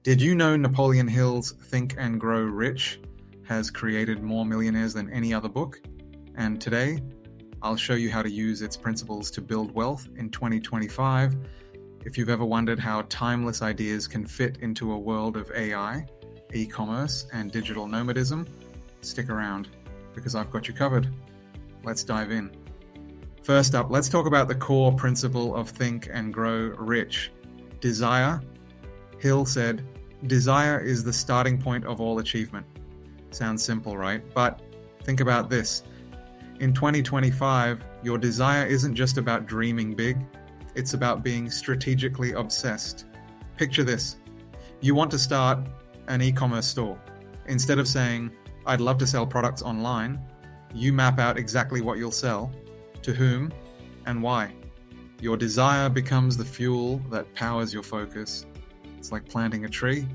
Did you know Napoleon Hill's Think and Grow Rich has created more millionaires than any other book? And today, I'll show you how to use its principles to build wealth in 2025. If you've ever wondered how timeless ideas can fit into a world of AI, e-commerce, and digital nomadism, stick around because I've got you covered. Let's dive in. First up, let's talk about the core principle of Think and Grow Rich. Desire. Hill said, "Desire is the starting point of all achievement." Sounds simple, right? But think about this. In 2025, your desire isn't just about dreaming big, it's about being strategically obsessed. Picture this. You want to start an e-commerce store. Instead of saying, "I'd love to sell products online," you map out exactly what you'll sell, to whom, and why. Your desire becomes the fuel that powers your focus. It's like planting a tree.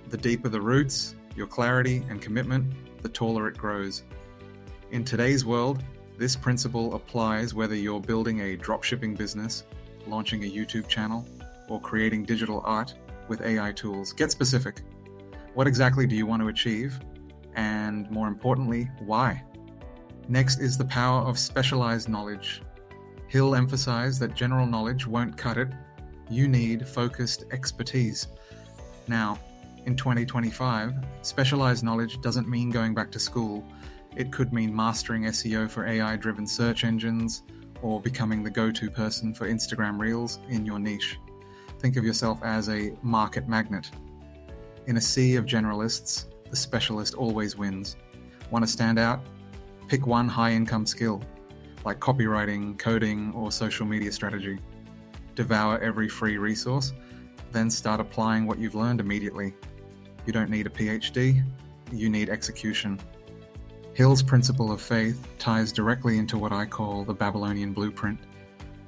The deeper the roots, your clarity and commitment, the taller it grows. In today's world, this principle applies whether you're building a dropshipping business, launching a YouTube channel, or creating digital art with AI tools. Get specific. What exactly do you want to achieve? And more importantly, why? Next is the power of specialized knowledge. Hill emphasized that general knowledge won't cut it. You need focused expertise. Now, in 2025, specialized knowledge doesn't mean going back to school. It could mean mastering SEO for AI-driven search engines or becoming the go-to person for Instagram Reels in your niche. Think of yourself as a market magnet. In a sea of generalists, the specialist always wins. Want to stand out? Pick one high-income skill, like copywriting, coding, or social media strategy. Devour every free resource, then start applying what you've learned immediately. You don't need a PhD, you need execution. Hill's principle of faith ties directly into what I call the Babylonian blueprint,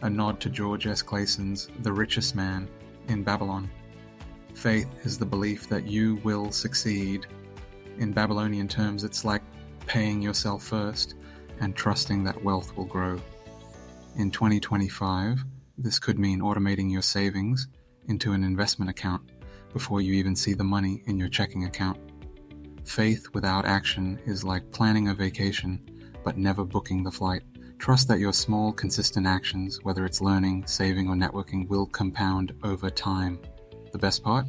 a nod to George S. Clayson's The Richest Man in Babylon. Faith is the belief that you will succeed. In Babylonian terms, it's like paying yourself first and trusting that wealth will grow. In 2025, this could mean automating your savings into an investment account before you even see the money in your checking account. Faith without action is like planning a vacation, but never booking the flight. Trust that your small, consistent actions, whether it's learning, saving, or networking, will compound over time. The best part?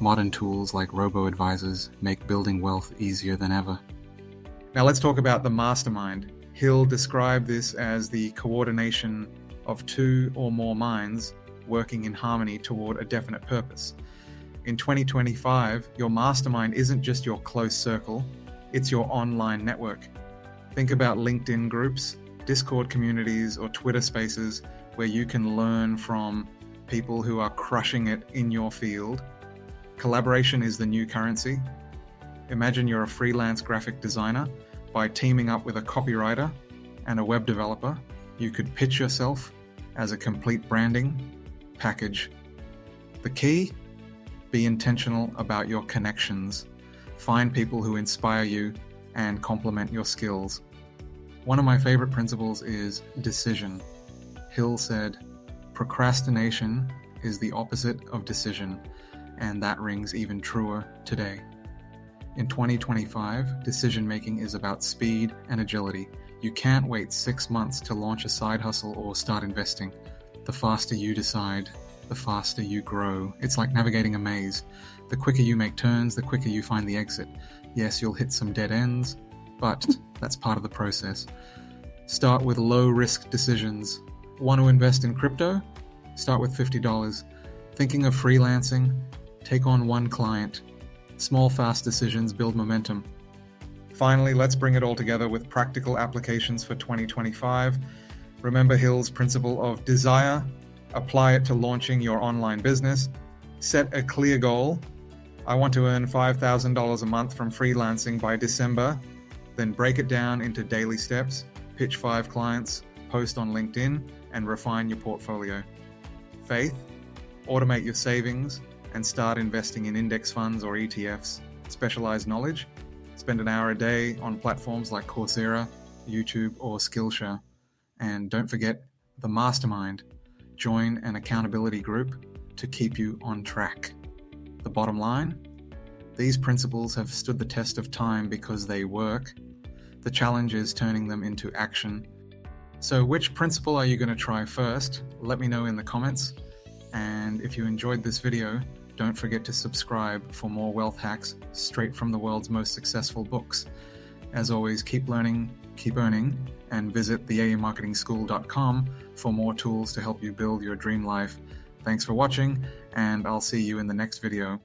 Modern tools like robo-advisors make building wealth easier than ever. Now let's talk about the mastermind. Hill described this as the coordination of two or more minds working in harmony toward a definite purpose. In 2025, your mastermind isn't just your close circle, it's your online network. Think about LinkedIn groups, Discord communities, or Twitter spaces where you can learn from people who are crushing it in your field. Collaboration is the new currency. Imagine you're a freelance graphic designer. By teaming up with a copywriter and a web developer, you could pitch yourself as a complete branding package. The key? Be intentional about your connections. Find people who inspire you and complement your skills. One of my favorite principles is decision. Hill said, "Procrastination is the opposite of decision," and that rings even truer today. In 2025, decision-making is about speed and agility. You can't wait 6 months to launch a side hustle or start investing. The faster you decide, the faster you grow. It's like navigating a maze. The quicker you make turns, the quicker you find the exit. Yes, you'll hit some dead ends, but that's part of the process. Start with low-risk decisions. Want to invest in crypto? Start with $50. Thinking of freelancing? Take on one client. Small, fast decisions build momentum. Finally, let's bring it all together with practical applications for 2025. Remember Hill's principle of desire. Apply it to launching your online business. Set a clear goal. I want to earn $5,000 a month from freelancing by December. Then break it down into daily steps. Pitch 5 clients, post on LinkedIn, and refine your portfolio. Faith. Automate your savings and start investing in index funds or ETFs. Specialized knowledge. Spend an hour a day on platforms like Coursera, YouTube, or Skillshare. And don't forget the mastermind. Join an accountability group to keep you on track. The bottom line? These principles have stood the test of time because they work. The challenge is turning them into action. So which principle are you going to try first? Let me know in the comments. And if you enjoyed this video, don't forget to subscribe for more wealth hacks straight from the world's most successful books. As always, keep learning, keep earning, and visit theaamarketingschool.com for more tools to help you build your dream life. Thanks for watching, and I'll see you in the next video.